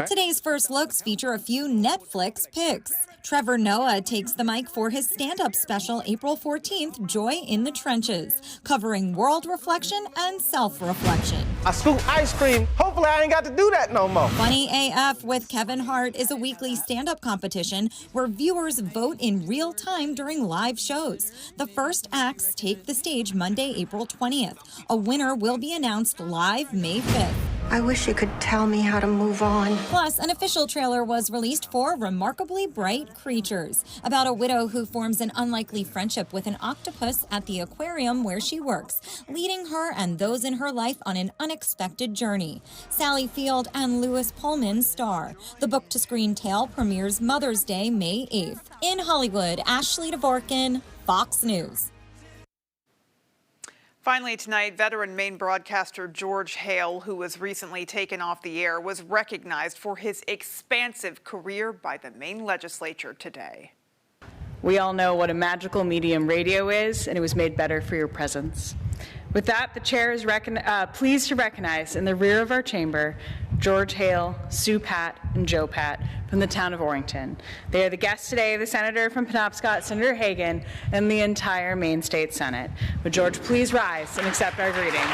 Today's first looks feature a few Netflix picks. Trevor Noah takes the mic for his stand-up special April 14th, Joy in the Trenches, covering world reflection and self-reflection. I scoop ice cream. Hopefully I ain't got to do that no more. Funny AF with Kevin Hart is a weekly stand-up competition where viewers vote in real time during live shows. The first acts take the stage Monday, April 20th. A winner will be announced live May 5th. I wish you could tell me how to move on. Plus, an official trailer was released for Remarkably Bright Creatures, about a widow who forms an unlikely friendship with an octopus at the aquarium where she works, leading her and those in her life on an unexpected journey. Sally Field and Lewis Pullman star. The book-to-screen tale premieres Mother's Day, May 8th. In Hollywood, Ashley Dvorkin, Fox News. Finally tonight, veteran Maine broadcaster George Hale, who was recently taken off the air, was recognized for his expansive career by the Maine legislature today. We all know what a magical medium radio is, and it was made better for your presence. With that, the chair is pleased to recognize in the rear of our chamber George Hale, Sue Pat, and Joe Pat from the town of Orrington. They are the guests today, the senator from Penobscot, Senator Hagan, and the entire Maine State Senate. Would George please rise and accept our greetings?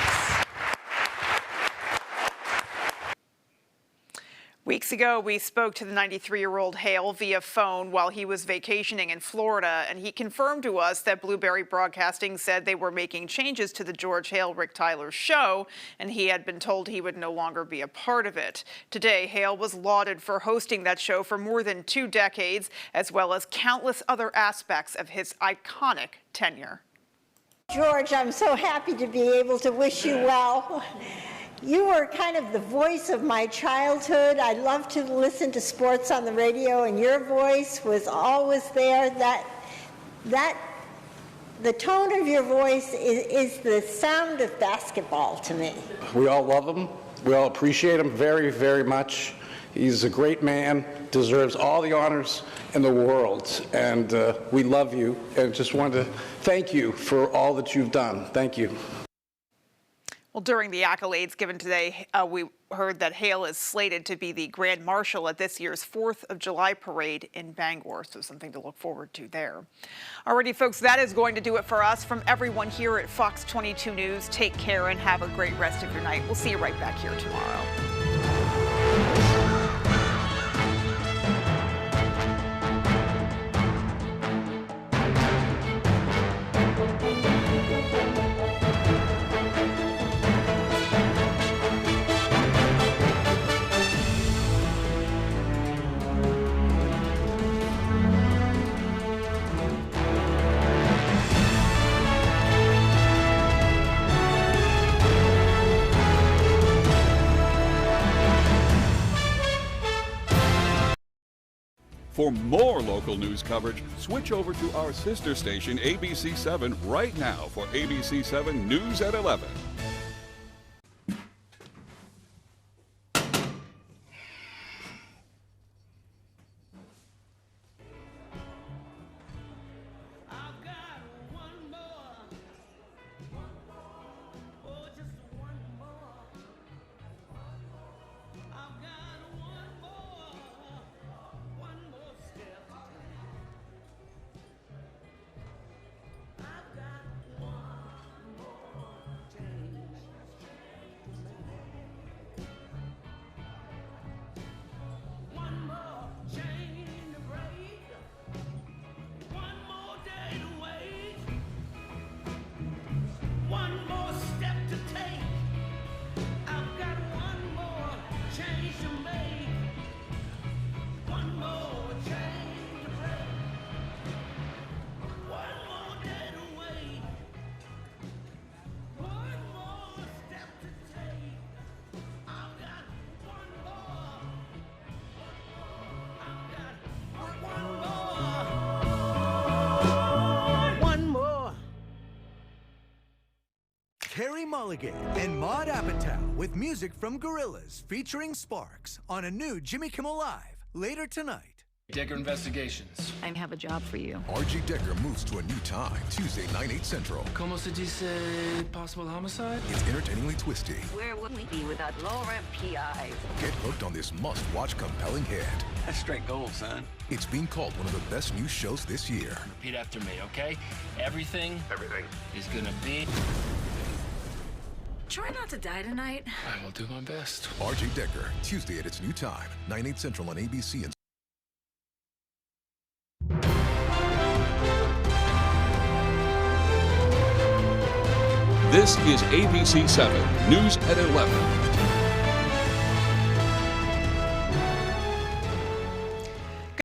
Weeks ago, we spoke to the 93-year-old Hale via phone while he was vacationing in Florida, and he confirmed to us that Blueberry Broadcasting said they were making changes to the George Hale Rick Tyler show, and he had been told he would no longer be a part of it. Today, Hale was lauded for hosting that show for more than 2 decades, as well as countless other aspects of his iconic tenure. George, I'm so happy to be able to wish you well. You were kind of the voice of my childhood. I loved to listen to sports on the radio, and your voice was always there. The tone of your voice is the sound of basketball to me. We all love him. We all appreciate him very, very much. He's a great man, deserves all the honors in the world, and we love you, and just wanted to thank you for all that you've done. Thank you. Well, during the accolades given today, we heard that Hale is slated to be the Grand Marshal at this year's 4th of July parade in Bangor, so something to look forward to there. Alrighty, folks, that is going to do it for us. From everyone here at Fox 22 News, take care and have a great rest of your night. We'll see you right back here tomorrow. For more local news coverage, switch over to our sister station, ABC7, right now for ABC7 News at 11. Mulligan and Maude Apatow with music from Gorillaz featuring Sparks on a new Jimmy Kimmel Live later tonight. Decker Investigations. I have a job for you. R.J. Decker moves to a new time, Tuesday, 9/8 Central. Como se dice possible homicide? It's entertainingly twisty. Where would we be without Laura P.I.? Get hooked on this must-watch compelling hit. That's straight gold, son. It's being called one of the best new shows this year. Repeat after me, okay? Everything is gonna be... Try not to die tonight. I will do my best. R.J. Decker, Tuesday at its new time, 9/8 Central on ABC and This is ABC 7 News at 11.